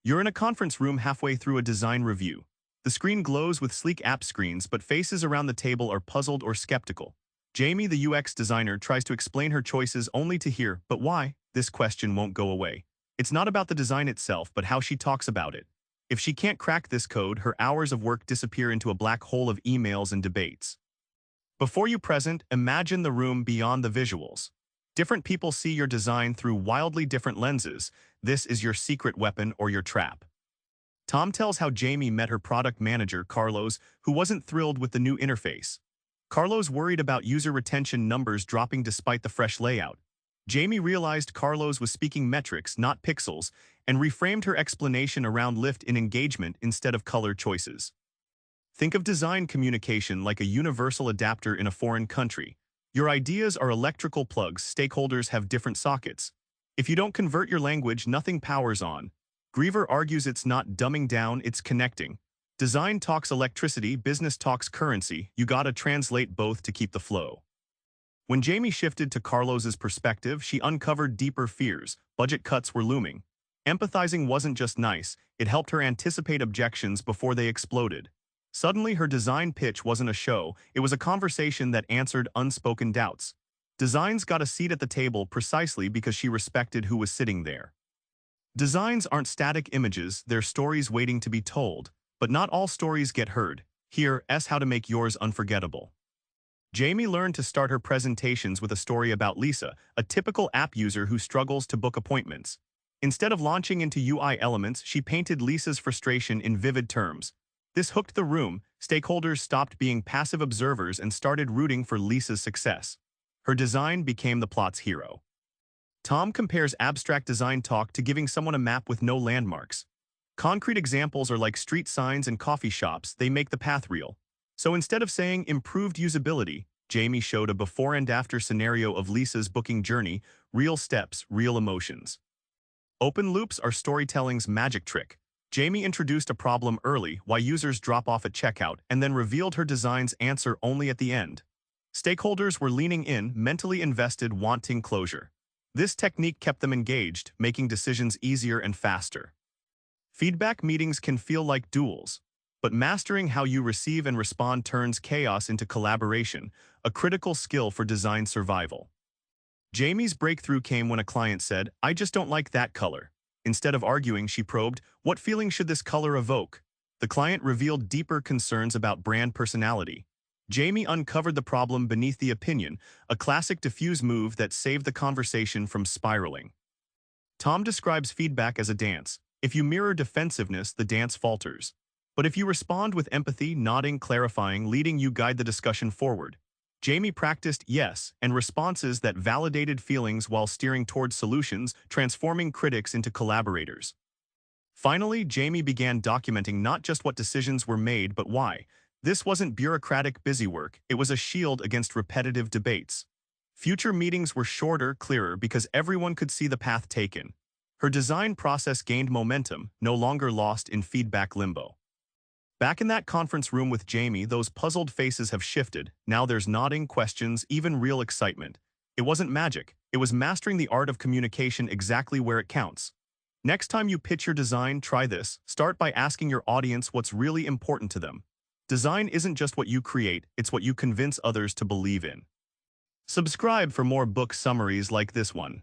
You're in a conference room halfway through a design review. The screen glows with sleek app screens, but faces around the table are puzzled or skeptical. Jamie, the UX designer, tries to explain her choices only to hear, "But why?" This question won't go away. It's not about the design itself, but how she talks about it. If she can't crack this code, her hours of work disappear into a black hole of emails and debates. Before you present, imagine the room beyond the visuals. Different people see your design through wildly different lenses. This is your secret weapon or your trap. Tom tells how Jamie met her product manager, Carlos, who wasn't thrilled with the new interface. Carlos worried about user retention numbers dropping despite the fresh layout. Jamie realized Carlos was speaking metrics, not pixels, and reframed her explanation around lift in engagement instead of color choices. Think of design communication like a universal adapter in a foreign country. Your ideas are electrical plugs, stakeholders have different sockets. If you don't convert your language, nothing powers on. Greever argues it's not dumbing down, it's connecting. Design talks electricity, business talks currency. You gotta translate both to keep the flow. When Jamie shifted to Carlos's perspective, she uncovered deeper fears. Budget cuts were looming. Empathizing wasn't just nice, it helped her anticipate objections before they exploded. Suddenly, her design pitch wasn't a show, it was a conversation that answered unspoken doubts. Designs got a seat at the table precisely because she respected who was sitting there. Designs aren't static images, they're stories waiting to be told. But not all stories get heard. Here's how to make yours unforgettable. Jamie learned to start her presentations with a story about Lisa, a typical app user who struggles to book appointments. Instead of launching into UI elements, she painted Lisa's frustration in vivid terms. This hooked the room. Stakeholders stopped being passive observers and started rooting for Lisa's success. Her design became the plot's hero. Tom compares abstract design talk to giving someone a map with no landmarks. Concrete examples are like street signs and coffee shops, they make the path real. So instead of saying improved usability, Jamie showed a before and after scenario of Lisa's booking journey, real steps, real emotions. Open loops are storytelling's magic trick. Jamie introduced a problem early, why users drop off at checkout, and then revealed her design's answer only at the end. Stakeholders were leaning in, mentally invested, wanting closure. This technique kept them engaged, making decisions easier and faster. Feedback meetings can feel like duels, but mastering how you receive and respond turns chaos into collaboration, a critical skill for design survival. Jamie's breakthrough came when a client said, "I just don't like that color." Instead of arguing, she probed, "What feeling should this color evoke?" The client revealed deeper concerns about brand personality. Jamie uncovered the problem beneath the opinion, a classic diffuse move that saved the conversation from spiraling. Tom describes feedback as a dance. If you mirror defensiveness, the dance falters. But if you respond with empathy, nodding, clarifying, leading, you guide the discussion forward. Jamie practiced yes and responses that validated feelings while steering towards solutions, transforming critics into collaborators. Finally, Jamie began documenting not just what decisions were made, but why. This wasn't bureaucratic busywork, it was a shield against repetitive debates. Future meetings were shorter, clearer, because everyone could see the path taken. Her design process gained momentum, no longer lost in feedback limbo. Back in that conference room with Jamie, those puzzled faces have shifted. Now there's nodding, questions, even real excitement. It wasn't magic. It was mastering the art of communication exactly where it counts. Next time you pitch your design, try this. Start by asking your audience what's really important to them. Design isn't just what you create, it's what you convince others to believe in. Subscribe for more book summaries like this one.